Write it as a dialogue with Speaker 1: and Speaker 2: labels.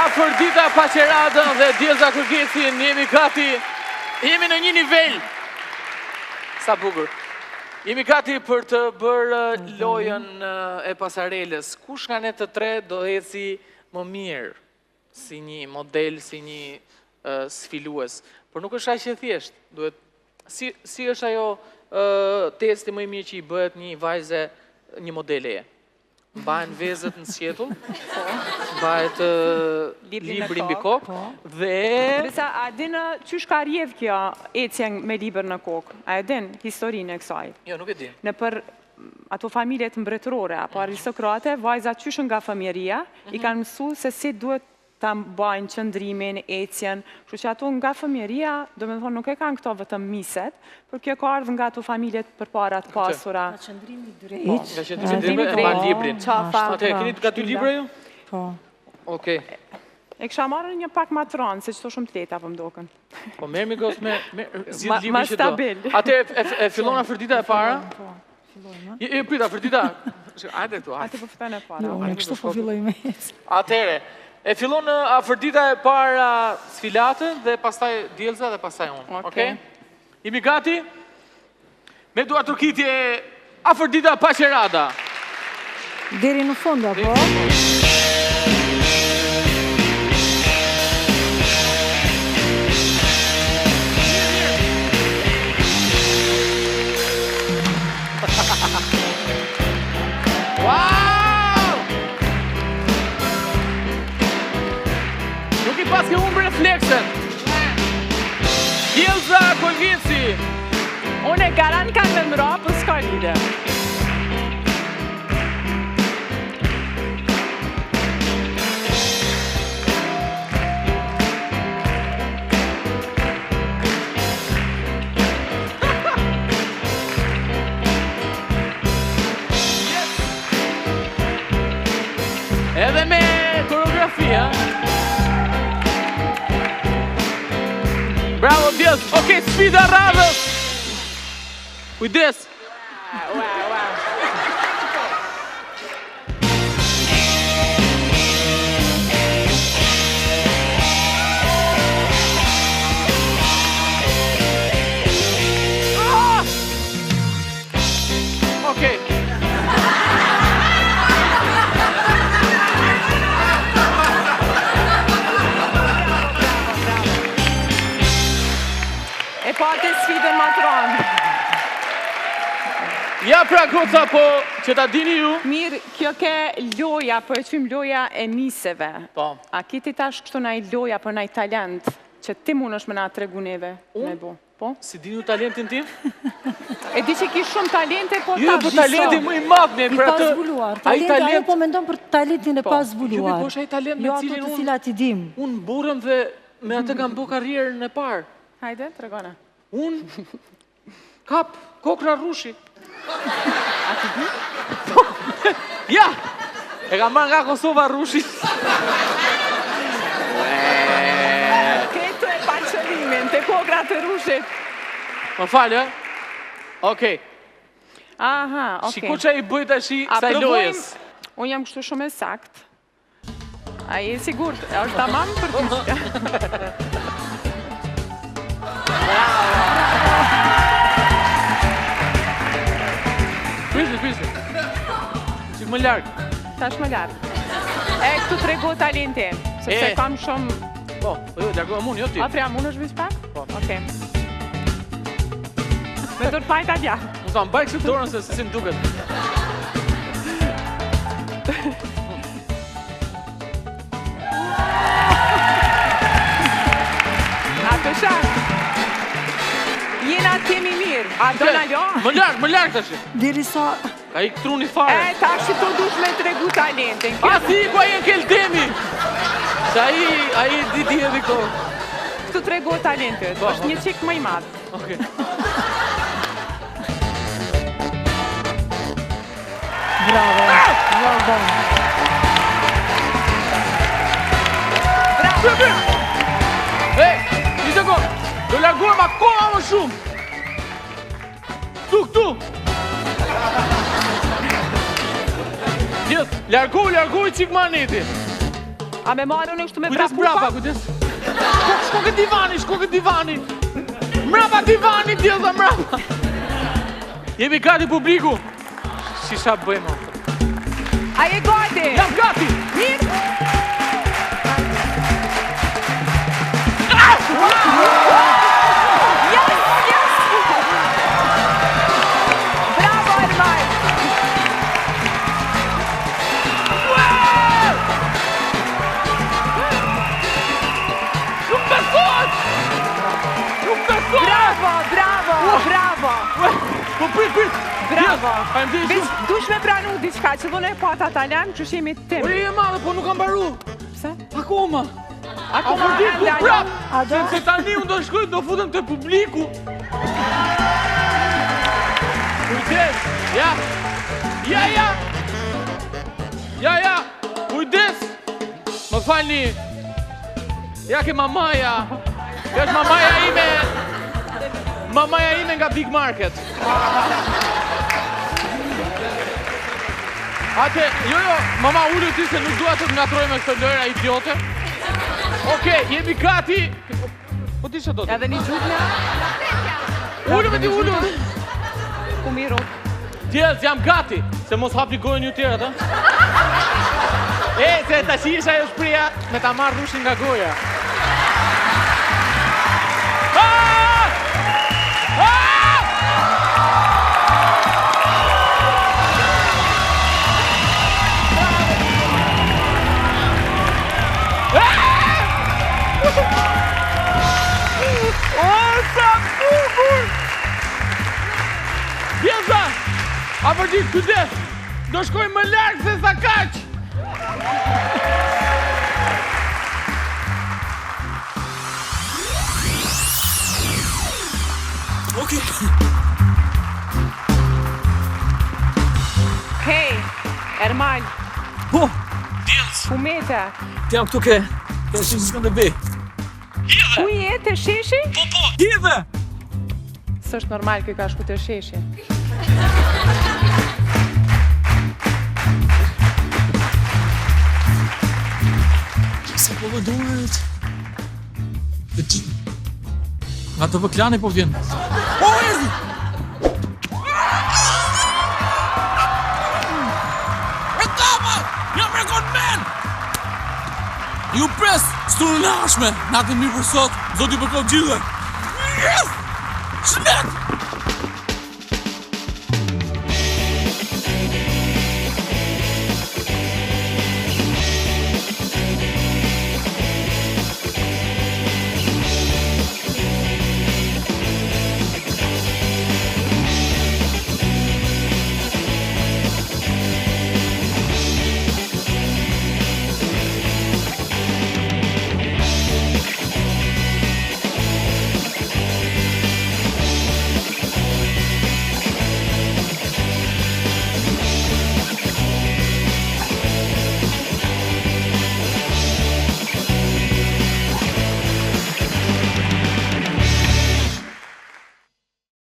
Speaker 1: Afërdita Paqeradën dhe Djelza Kërgecin, jemi gati, jemi në një nivel. Sa bukur. Jemi gati për të bërë lojën e pasarelës. Kush nga ne të tre do eci më mirë, si një model, si një sfilues. Por nuk është aq e thjesht. Duhet si është ajo testi më i mirë që i bëhet një vajze, një modeleje. Mbahen vezët në sqetull, mbahet libri mbi kokë dhe...
Speaker 2: Besa, a dinë qysh ka rjedh kjo ecje me libër në kokë? A e dinë historinë e kësaj?
Speaker 1: Jo, nuk e di.
Speaker 2: Në për ato familjet mbretërore, apo aristokrate, vajzat qysh nga fëmijëria, i kanë mësu se si duhet ta mbajnë qëndrimin, ecjen, kështu që ato nga fëmijëria, do me thonë nuk e kanë këto vetëm miset, por kjo ka ardhur nga ato familjet përpara të pasura.
Speaker 3: Nga qëndrimi drejt.
Speaker 1: Nga qëndrimi drejt, e librin. Ate, keni të gatu libra ju?
Speaker 3: Po.
Speaker 1: Okej.
Speaker 2: E kësha marrë një pak matronë, se qëto shumë të leta për mdokën.
Speaker 1: Po merë mi gos me zhjith libri
Speaker 2: Ma
Speaker 1: që do.
Speaker 2: stabil.
Speaker 1: Ate, e fillon afërdita e para?
Speaker 3: Po, fillojmë.
Speaker 1: E prit, afërdita. Ajde këtu,
Speaker 2: Ate po fëtën e para.
Speaker 3: Jo, unë kështu po fillojmë.
Speaker 1: Atere, e fillon afërdita e para Sfilatën dhe pastaj Djelza dhe pastaj unë. Okej? Jemi gati? Me duar turkitje afërdita Paqerada.
Speaker 3: Deri në fund, apo?
Speaker 1: Wow! Nuk i pas ke unë refleksen. Djelza Kërgeci.
Speaker 2: Unë e garan kanë me mëra, për s'ka lide.
Speaker 1: Edhe me koreografia. Bravo, Djelz. Okej, sfida radhës. Kujdes. Okej.
Speaker 2: E pa të sfidën matronë.
Speaker 1: Ja pra goca, po që ta dini ju.
Speaker 2: Mirë, kjo ke loja, po e qym loja e niseve.
Speaker 1: Po.
Speaker 2: A kiti tash kështu na i loja për na i talent, që ti mund është me na tregu neve me bu. Po?
Speaker 1: Si dini ju talentin tim?
Speaker 2: E di që ki shumë talente, po
Speaker 1: Jo, po talenti më i madh me
Speaker 3: I
Speaker 1: për
Speaker 3: pa
Speaker 1: atë.
Speaker 3: zbuluar.
Speaker 1: Ai
Speaker 3: Talenti, ajo
Speaker 1: talent.
Speaker 3: po mendon për talentin e pa
Speaker 1: Jo,
Speaker 3: zbuluar.
Speaker 1: po është ai talent
Speaker 3: Jo
Speaker 1: me
Speaker 3: ato
Speaker 1: cilin
Speaker 3: të cilat i dim.
Speaker 1: unë burrëm dhe me atë kam bë karrierën e parë.
Speaker 2: Hajde, tregona.
Speaker 1: Unë kap kokra rrushi.
Speaker 2: A ti di?
Speaker 1: Ja! E kam marrë nga Kosova rrushi.
Speaker 2: Këtë e pa qëllimin, të kokra të rushit.
Speaker 1: Më falë, Okej.
Speaker 2: Aha, okej.
Speaker 1: Shiko që i bëjt ashi
Speaker 2: A
Speaker 1: kësaj lojës.
Speaker 2: Unë jam kështu shumë e sakt. A je sigurt? Është tamam për ty?
Speaker 1: Prisni. Qik më largë.
Speaker 2: Tash më lartë. E, këtu trego talente, sepse kam shumë...
Speaker 1: Po, jo, largohem unë, jo ti.
Speaker 2: A, prea, mund është vishë pak?
Speaker 1: Po.
Speaker 2: Okej. Me dërë fajta dja.
Speaker 1: Më sa mbaj kështë dorën se si më duket.
Speaker 2: A të shak. Jena temi mirë. A do në jo?
Speaker 1: Më largë tash.
Speaker 3: Diri sa...
Speaker 1: Ka i këtruni fare.
Speaker 2: E, tash që të dush me tregu talentin.
Speaker 1: A ti ku a jenë keldemi. Se aji di edhe këto.
Speaker 2: Këtu tregu talentet. është një qik më i madhë.
Speaker 1: Okej.
Speaker 3: Bravo. Bravo.
Speaker 1: Bravo. Hey, një sekund. Do largohem akoma më shumë. Këtu. Gjithë, largohu qik ma neti.
Speaker 2: A me marrë unë kështu me
Speaker 1: Kujdes
Speaker 2: brapufa?
Speaker 1: brapa, kujdes. Shko ke divani, shko ke divani. Mrapa divani, Djelza, mrapa. Jemi gati publiku. Si sa bëjmë?
Speaker 2: A je gati?
Speaker 1: Jam gati.
Speaker 2: Mirë. Yes! Bravo, Ermal!
Speaker 1: Nuk besohet! Nuk besohet!
Speaker 2: Bravo!
Speaker 1: Po prit!
Speaker 2: Bravo!
Speaker 1: Faleminderit
Speaker 2: Veç
Speaker 1: shumë.
Speaker 2: dush me pranu diçka, që dhune pata talent, që shemi tim.
Speaker 1: Ore e madhe, po nuk kam mbaru.
Speaker 2: Pse?
Speaker 1: Akoma.
Speaker 2: Ako
Speaker 1: A vërtet ku prap?
Speaker 3: A do?
Speaker 1: Se tani unë do shkoj, do futem te publiku. Kujdes, ja, kujdes. Më falni, ja ke mamaja. Kjo është mamaja ime nga Big Market. Ate, jo, mama ullu ti se nuk dua të të ngatroj me këtë lojra idiote. Okej, jemi gati. Po ti që do të?
Speaker 2: Edhe një gjutme?
Speaker 1: Ullu me ti, ullu.
Speaker 2: Ku miru.
Speaker 1: Djelz, jam gati. Se mos hapni gojën ju tjerët, ha? Se ta shi isha jo shpreja me ta marrë rushin nga goja. Djelza, a përgjit, kujdes, do shkoj më larkë se sa kaq.
Speaker 4: Okej.
Speaker 2: Hej, Ermal,
Speaker 4: Po, Djelz,
Speaker 2: ku mete?
Speaker 4: të jam këtu ke sheshi s'kam dhe be.
Speaker 2: Ku je të sheshi?
Speaker 4: Po, hidhe!
Speaker 2: S'është normal kë ka shku të sheshi.
Speaker 4: Se po vëdohet. Dhe ti... Nga të vëklani po vjen. O, erdhi! E tama! Jam rekordmen! Ju pres, s'tu në nashme! Natën mirë për sot, zoti përkov gjithë! Yes! Shnet!